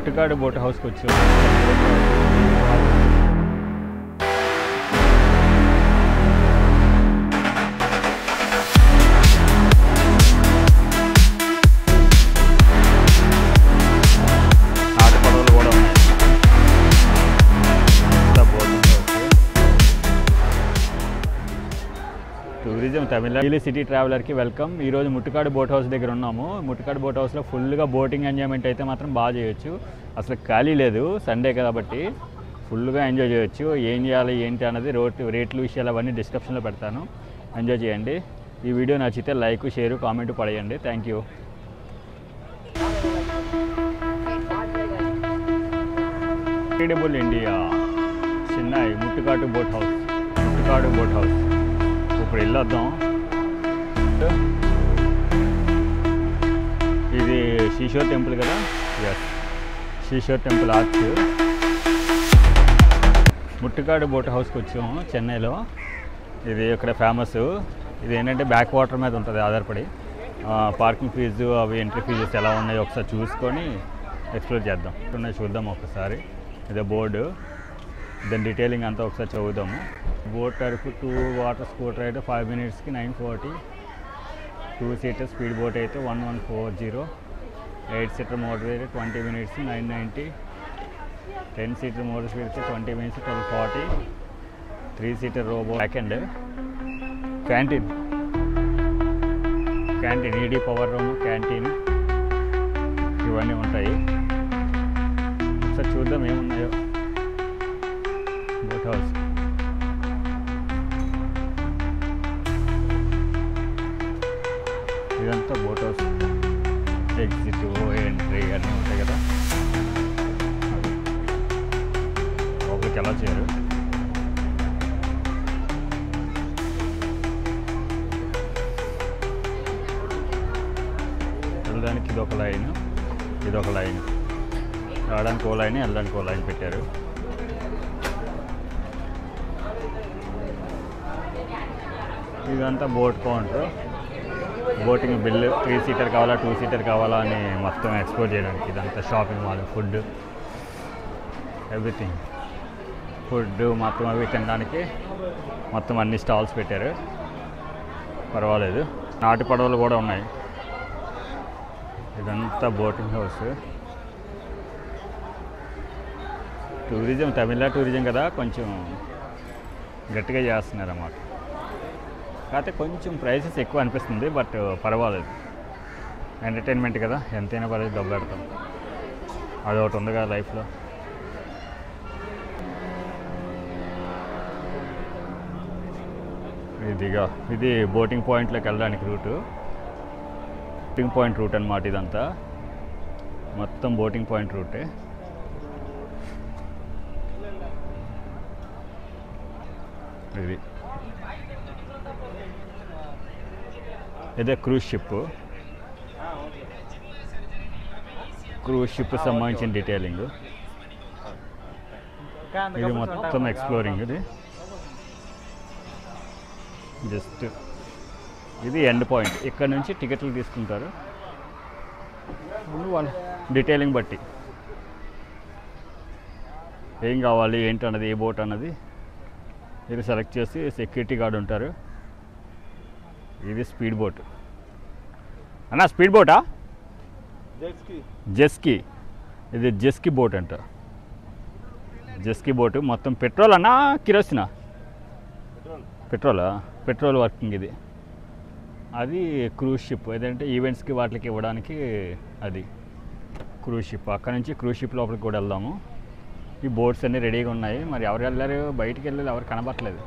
ముట్టుకాడు boat హౌస్కి వచ్చాము. నాటు పడవలు కూడా ఉన్నాయి. టూరిజం తమిళనాడు సిటీ ట్రావెలర్కి వెల్కమ్. ఈరోజు ముట్టుకాడు బోట్ హౌస్ దగ్గర ఉన్నాము. ముట్టుకాడు బోట్ హౌస్లో ఫుల్గా బోటింగ్ ఎంజాయ్మెంట్ అయితే మాత్రం బాగా చేయొచ్చు. అసలు ఖాళీ లేదు, సండే కాబట్టి ఫుల్గా ఎంజాయ్ చేయొచ్చు. ఏం చేయాలి ఏంటి అన్నది రేట్లు విషయాలు అవన్నీ డిస్క్రిప్షన్లో పెడతాను, ఎంజాయ్ చేయండి. ఈ వీడియో నచ్చితే లైక్, షేర్, కామెంట్ పడేయండి. Thank you. Incredible India Chennai Muttukadu boat house. Muttukadu boat house ఇప్పుడు వెళ్ళొద్దాం. ఇది శ్రీశోర్ టెంపుల్ కదా. ఎస్, శ్రీశోర్ టెంపుల్ ఆర్చ్. ముట్టుకాడు బోట్ హౌస్కి వచ్చాము చెన్నైలో. ఇది ఇక్కడ ఫేమస్. ఇది ఏంటంటే బ్యాక్ వాటర్ మీద ఉంటుంది ఆధారపడి. పార్కింగ్ ఫీజు అవి ఎంట్రీ ఫీజెస్ ఎలా ఉన్నాయో ఒకసారి చూసుకొని ఎక్స్ప్లోర్ చేద్దాం. ఉన్నాయి చూద్దాం ఒకసారి. ఇదే బోర్డు, దాని డీటెయిలింగ్ అంతా ఒకసారి చదువుదాము. బోట్ టర్ఫ్ 2 వాటర్ స్కూటర్ అయితే 5 minutesకి 940, 2 seater స్పీడ్ బోట్ అయితే 1140, 8 seater మోటర్ అయితే 20 minutes 990, 10 seater మోటర్ స్పీడ్ అయితే 20 minutes 1240, 3 seater robo. Second canteen ED power room, canteen ఇవన్నీ ఉంటాయి. ఒకసారి చూద్దాం ఏమున్నాయో. బోట్ హౌస్ ఇదంతా బోట్ హౌస్. ఎగ్జిట్, ఎంట్రీ అన్నీ ఉంటాయి కదా. లోపలికి ఎలా చేయరు. వెళ్ళడానికి ఇదొక లైన్, ఇదొక లైన్. రావడానికి ఓ లైన్, వెళ్ళడానికి ఓ లైన్ పెట్టారు. ఇదంతా boat counter. Boating bill 3 seater కావాలా 2 seater కావాలా అని మొత్తం ఎక్స్ప్లోర్ చేయడానికి. ఇదంతా shopping mall, food, everything. Food మొత్తం అవి తినడానికి మొత్తం అన్ని స్టాల్స్ పెట్టారు. పర్వాలేదు. నాటు పడవలు కూడా ఉన్నాయి. ఇదంతా boating house. Tourism Tamil Nadu tourism కదా, కొంచెం గట్టిగా చేస్తున్నారు అన్నమాట. కాకపోతే కొంచెం ప్రైసెస్ ఎక్కువ అనిపిస్తుంది, బట్ పర్వాలేదు. ఎంటర్టైన్మెంట్ కదా, ఎంతైనా పర్లేదు, డబ్బు పెడతాం. అదొకటి ఉంది కదా లైఫ్లో. ఇది బోటింగ్ పాయింట్లోకి వెళ్ళడానికి రూటు. బోటింగ్ పాయింట్ రూట్ అన్నమాట ఇదంతా. మొత్తం బోటింగ్ పాయింట్ రూటే. ఇది ఇదే క్రూజ్ షిప్. క్రూజ్ షిప్ సంబంధించిన డీటెయిలింగ్. ఇది మొత్తం ఎక్స్ప్లోరింగ్. ఇది జస్ట్ ఇది ఎండ్ పాయింట్. ఇక్కడ నుంచి టికెట్లు తీసుకుంటారు వాళ్ళ డీటెయిలింగ్ బట్టి. ఏం కావాలి ఏంటి అన్నది, ఏ బోట్ అన్నది ఇది సెలెక్ట్ చేసి సెక్యూరిటీ గార్డ్ ఉంటారు. ఇది స్పీడ్ బోట్ అన్నా. స్పీడ్ బోటా? జెస్కీ. ఇది జెస్కీ బోట్ అంట. జెస్కీ బోటు. మొత్తం పెట్రోల్ అన్నా కిరోసినా? పెట్రోలా? పెట్రోల్ వర్కింగ్ ఇది. అది క్రూజ్ షిప్. ఏదంటే ఈవెంట్స్కి వాటికి ఇవ్వడానికి అది క్రూజ్ షిప్. అక్కడ నుంచి క్రూజ్ షిప్ లోపలికి కూడా వెళ్దాము. ఈ బోట్స్ అన్నీ రెడీగా ఉన్నాయి. మరి ఎవరు వెళ్ళారు? బయటికి వెళ్ళారు, ఎవరు కనబట్టలేదు.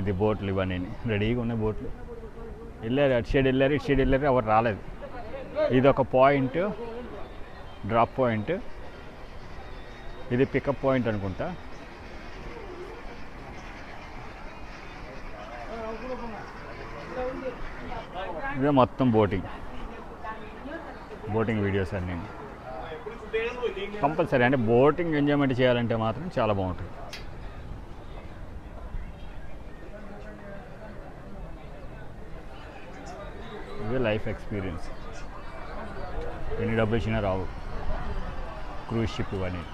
ఇది బోట్లు ఇవన్నీ రెడీగా ఉన్నాయి. బోట్లు వెళ్ళారు, అటు సైడ్ వెళ్ళారు, ఇటు సైడ్ వెళ్ళారు, ఎవరు రాలేదు. ఇది ఒక పాయింట్, డ్రాప్ పాయింట్. ఇది పికప్ పాయింట్ అనుకుంటా. ఇదే మొత్తం బోటింగ్ వీడియోస్ అన్నీ కంపల్సరీ. అంటే బోటింగ్ ఎంజాయ్మెంట్ చేయాలంటే మాత్రం చాలా బాగుంటుంది. ఇదే లైఫ్ ఎక్స్పీరియన్స్. ఎన్ని డబ్బులు ఇచ్చినా రావు. క్రూజ్ షిప్ ఇవన్నీ.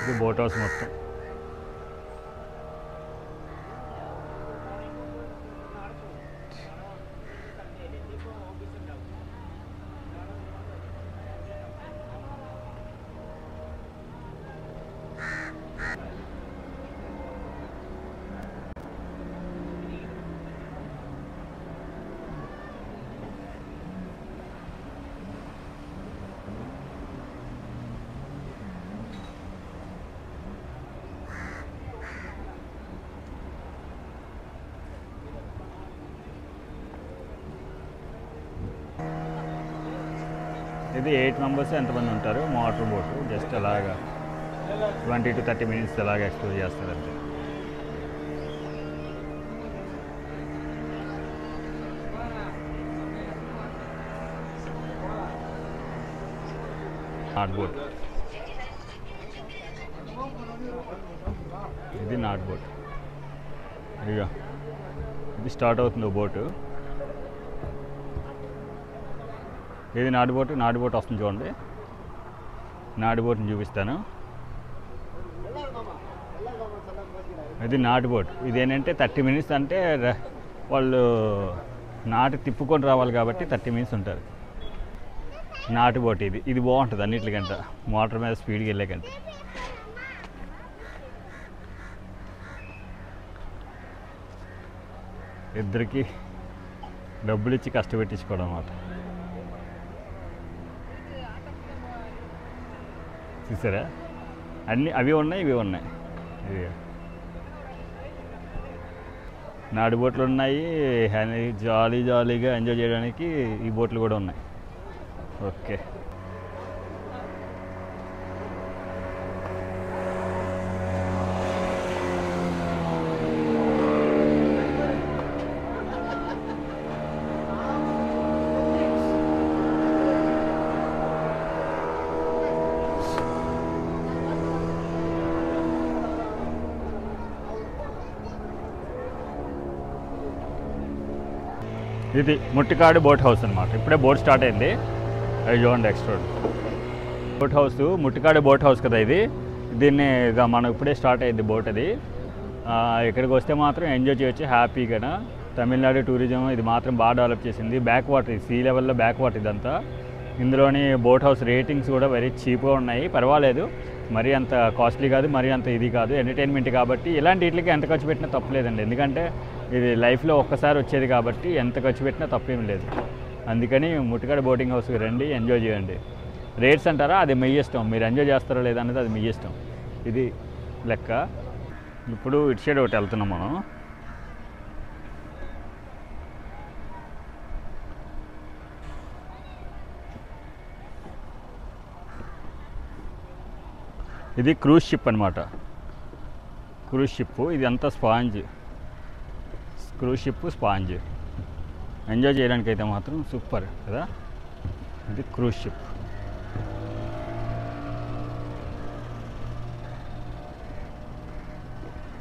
ఇది బోట్ హౌస్ మొత్తం. ఇది 8 మెంబర్స్ ఎంతమంది ఉంటారు. మోటార్ బోటు జస్ట్ అలాగా 20 to 30 minutes అలాగా ఎక్స్ప్లోర్ చేస్తారంటే. నాట్ బోట్, ఇది నాట్ బోట్. ఇదిగా ఇది స్టార్ట్ అవుతుంది బోటు. ఇది నాటు బోట్ వస్తుంది చూడండి. నాటు బోట్ని చూపిస్తాను. ఇది నాటు బోట్. ఇదేంటంటే 30 minutes అంటే వాళ్ళు నాటు తిప్పుకొని రావాలి కాబట్టి 30 minutes ఉంటారు. నాటు బోట్ ఇది బాగుంటుంది అన్నిటికంట, మోటార్ మీద స్పీడ్గా వెళ్ళేకంటే. ఇద్దరికి డబ్బులు ఇచ్చి కష్టపెట్టించుకోవడం అన్నమాట. చూసారా, అన్నీ అవి ఉన్నాయి ఇవి ఉన్నాయి. ఇది నాడు బోట్లు ఉన్నాయి, జాలీగా ఎంజాయ్ చేయడానికి ఈ బోట్లు కూడా ఉన్నాయి. ఓకే, ఇది ముట్టికాడు బోట్ హౌస్ అనమాట. ఇప్పుడే బోట్ స్టార్ట్ అయింది. అది చూడండి extra boat house, Muttukadu boat house కదా ఇది. దీన్ని ఇక మనం ఇప్పుడే స్టార్ట్ అయింది బోట్. అది ఇక్కడికి వస్తే మాత్రం ఎంజాయ్ చేయొచ్చు హ్యాపీగా. తమిళనాడు టూరిజం ఇది మాత్రం బాగా డెవలప్ చేసింది. బ్యాక్ వాటర్, సీ లెవెల్లో బ్యాక్ వాటర్ ఇదంతా. ఇందులోని బోట్ హౌస్ రేటింగ్స్ కూడా వెరీ చీప్గా ఉన్నాయి, పర్వాలేదు. మరీ అంత కాస్ట్లీ కాదు, మరీ అంత ఇది కాదు. ఎంటర్టైన్మెంట్ కాబట్టి ఇలాంటి వీటికి ఎంత ఖర్చు పెట్టినా తప్పలేదండి. ఎందుకంటే ఇది లైఫ్లో ఒక్కసారి వచ్చేది కాబట్టి ఎంత ఖర్చు పెట్టినా తప్పేం లేదు. అందుకని ముట్టికాడు బోటింగ్ హౌస్కి రండి, ఎంజాయ్ చేయండి. రేట్స్ అంటారా, అది మీ ఇష్టం, మీరు ఎంజాయ్ చేస్తారో లేదా అనేది అది మీ ఇష్టం. ఇది లెక్క. ఇప్పుడు ఇటు సైడ్ ఒకటి వెళ్తున్నాం మనం. ఇది క్రూజ్ షిప్ అనమాట. క్రూజ్ షిప్ ఇది అంతా sponge. Cruise ship sponge enjoy చేయడానికి అయితే మాత్రం సూపర్ కదా. ఇది క్రూజ్ షిప్.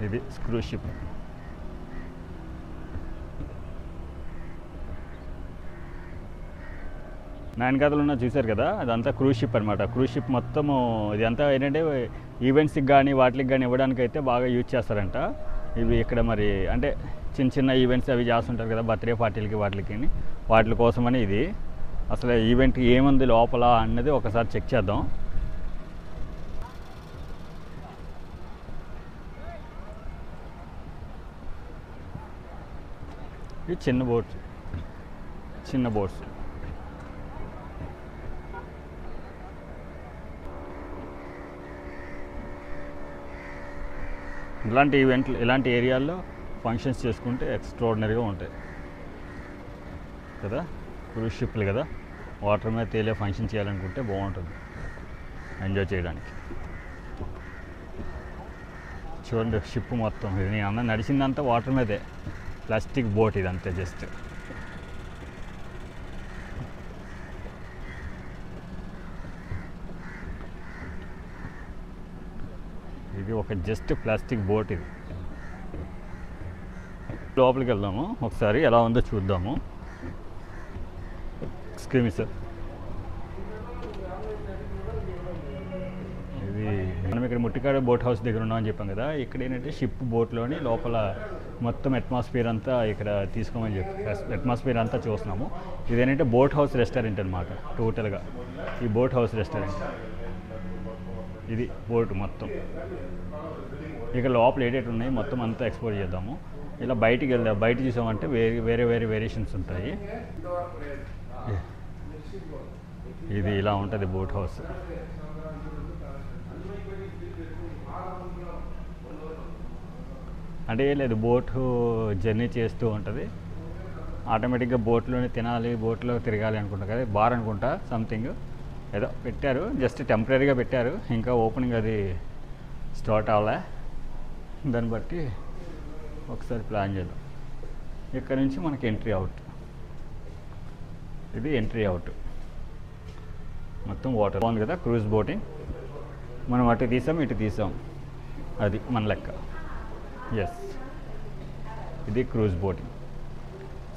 ఇది క్రూజ్ షిప్. నాయనకథలు ఉన్న చూశారు కదా, అదంతా క్రూజ్ షిప్ అనమాట. క్రూజ్ షిప్ మొత్తము ఇదంతా ఏంటంటే ఈవెంట్స్కి కానీ వాటికి కానీ ఇవ్వడానికి అయితే బాగా యూజ్ చేస్తారంట. ఇవి ఇక్కడ మరి అంటే చిన్న ఈవెంట్స్ అవి చేస్తుంటారు కదా, బర్త్డే పార్టీలకి వాటి కోసమని. ఇది అసలు ఈవెంట్ ఏముంది లోపల అన్నది ఒకసారి చెక్ చేద్దాం. ఇది చిన్న బోట్స్. ఇలాంటి ఈవెంట్లు ఇలాంటి ఏరియాల్లో ఫంక్షన్స్ చేసుకుంటే ఎక్స్ట్రాడినరీగా ఉంటాయి కదా. క్రూజ్ షిప్లు కదా, వాటర్ మీద తేలే ఫంక్షన్ చేయాలనుకుంటే బాగుంటుంది ఎంజాయ్ చేయడానికి. చూడండి షిప్ మొత్తం. ఇది నేను అన్న నడిచిందంతా వాటర్ మీదే. ప్లాస్టిక్ బోట్ ఇదంతా జస్ట్. ఇది ఒక జస్ట్ ప్లాస్టిక్ బోట్. ఇది లోపలికి వెళ్దాము ఒకసారి, ఎలా ఉందో చూద్దాము. ఎక్స్క్యూజ్ మీ సార్, ఇక్కడ ముట్టికాడ బోట్ హౌస్ దగ్గర ఉన్నామని చెప్పాం కదా, ఇక్కడ ఏంటంటే షిప్ బోట్లోని లోపల మొత్తం అట్మాస్ఫియర్ అంతా ఇక్కడ తీసుకోమని చెప్పి అట్మాస్ఫియర్ అంతా చూస్తున్నాము. ఇదేంటంటే బోట్ హౌస్ రెస్టారెంట్ అనమాట టోటల్గా. ఈ బోట్ హౌస్ రెస్టారెంట్ ఇది బోట్ మొత్తం. ఇక లోపల ఏటేటి ఉన్నాయి మొత్తం అంతా ఎక్స్ప్లోర్ చేద్దాము. ఇలా బయటికి వెళ్దాం. బయట చూసామంటే వేరే వేరియేషన్స్ ఉంటాయి. ఇది ఇలా ఉంటుంది బోట్ హౌస్. అంటే లేదు, బోట్ జర్నీ చేస్తూ ఉంటుంది. ఆటోమేటిక్గా బోట్లోనే తినాలి, బోట్లో తిరగాలి అనుకుంటా కదా, బార్ అనుకుంటా సంథింగ్ ఏదో పెట్టారు, జస్ట్ టెంపరీగా పెట్టారు, ఇంకా ఓపెనింగ్ అది స్టార్ట్ అవ్వలే. దాన్ని బట్టి ఒకసారి ప్లాన్ చేద్దాం. ఇక్కడ నుంచి మనకి ఎంట్రీ అవుట్. ఇది ఎంట్రీ అవుట్, మొత్తం వాటర్ బాగుంది కదా. క్రూజ్ బోటింగ్ మనం అటు తీసాం ఇటు తీసాం, అది మన లెక్క. ఎస్, ఇది క్రూజ్ బోటింగ్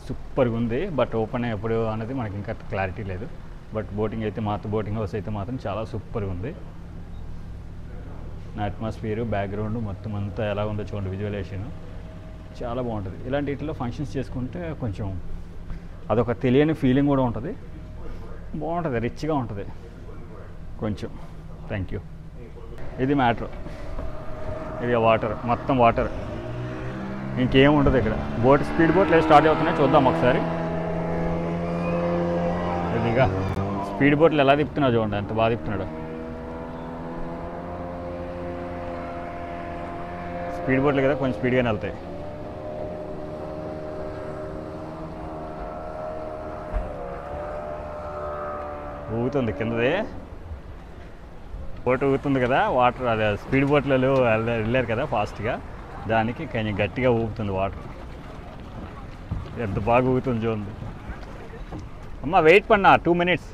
సూపర్గా ఉంది. బట్ ఓపెన్ ఎప్పుడు అనేది మనకి ఇంకా క్లారిటీ లేదు. బట్ బోటింగ్ అయితే మాత్రం, బోటింగ్ హౌస్ అయితే మాత్రం చాలా సూపర్గా ఉంది. నా అట్మాస్ఫియర్ బ్యాక్గ్రౌండ్ మొత్తం అంతా ఎలా ఉందో చూడండి, విజువలైజేషన్ చాలా బాగుంటుంది. ఇలాంటి వీటిలో ఫంక్షన్స్ చేసుకుంటే కొంచెం అదొక తెలియని ఫీలింగ్ కూడా ఉంటుంది, బాగుంటుంది, రిచ్గా ఉంటుంది కొంచెం. Thank you. ఇది మ్యాటర్. ఇది వాటర్, మొత్తం వాటర్, ఇంకేం ఉండదు ఇక్కడ. బోట్ స్పీడ్ బోట్లు స్టార్ట్ అవుతున్నాయి, చూద్దాం ఒకసారి. ఇదిగా స్పీడ్ బోట్లు ఎలా తిప్పుతున్నాడు చూడండి, ఎంత బాగా తిప్పుతున్నాడు. స్పీడ్ బోట్లు కదా కొంచెం స్పీడ్గానే వెళ్తాయి. ఊగుతుంది కిందది, బోట్ ఊగుతుంది కదా, వాటర్ అదే స్పీడ్ బోట్లలో వెళ్ళారు కదా ఫాస్ట్గా, దానికి కొంచెం గట్టిగా ఊగుతుంది వాటర్. ఎంత బాగా ఊగుతుంది చూడండి. అమ్మ వెయిట్ పన్నా 2 minutes.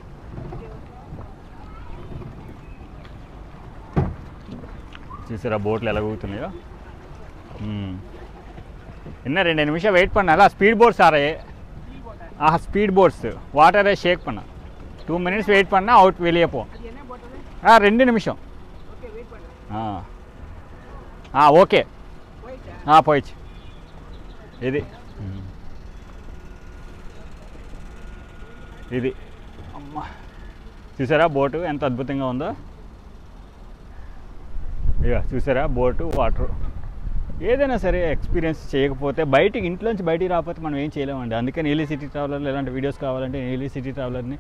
చూసారా బోట్లు ఎలా ఊగుతున్నాయో. ఇన్న 2 నిమిషాలు వెయిట్ పన్నా. అలా స్పీడ్ బోట్స్ ఆరే, స్పీడ్ బోట్స్ వాటర్ షేక్ పన్నా. 2 minutes వెయిట్ పన్నా, అవుట్ వెళ్ళిపో. 2 నిమిషం. ఓకే పోయిచ్చు. ఇది ఇది అమ్మ, చూసారా బోటు ఎంత అద్భుతంగా ఉందో. ఇక చూసారా బోటు, వాటర్. ఏదైనా సరే ఎక్స్పీరియన్స్ చేయకపోతే, బయటికి ఇంట్లోంచి బయటికి రాకపోతే మనం ఏం చేయలేమండి. అందుకని నీలి సిటీ ట్రావెలర్లో ఇలాంటి వీడియోస్ కావాలంటే నీలి సిటీ ట్రావెలర్ని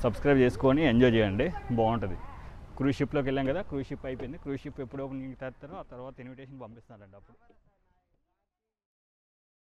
సబ్స్క్రైబ్ చేసుకొని ఎంజాయ్ చేయండి, బాగుంటుంది. క్రూజ్ షిప్లోకి వెళ్ళాం కదా, క్రూజ్ షిప్ అయిపోయింది. క్రూజ్ షిప్ ఎప్పుడు ఓపెనింగ్ తెస్తారో ఆ తర్వాత ఇన్విటేషన్ పంపిస్తారండి అప్పుడు.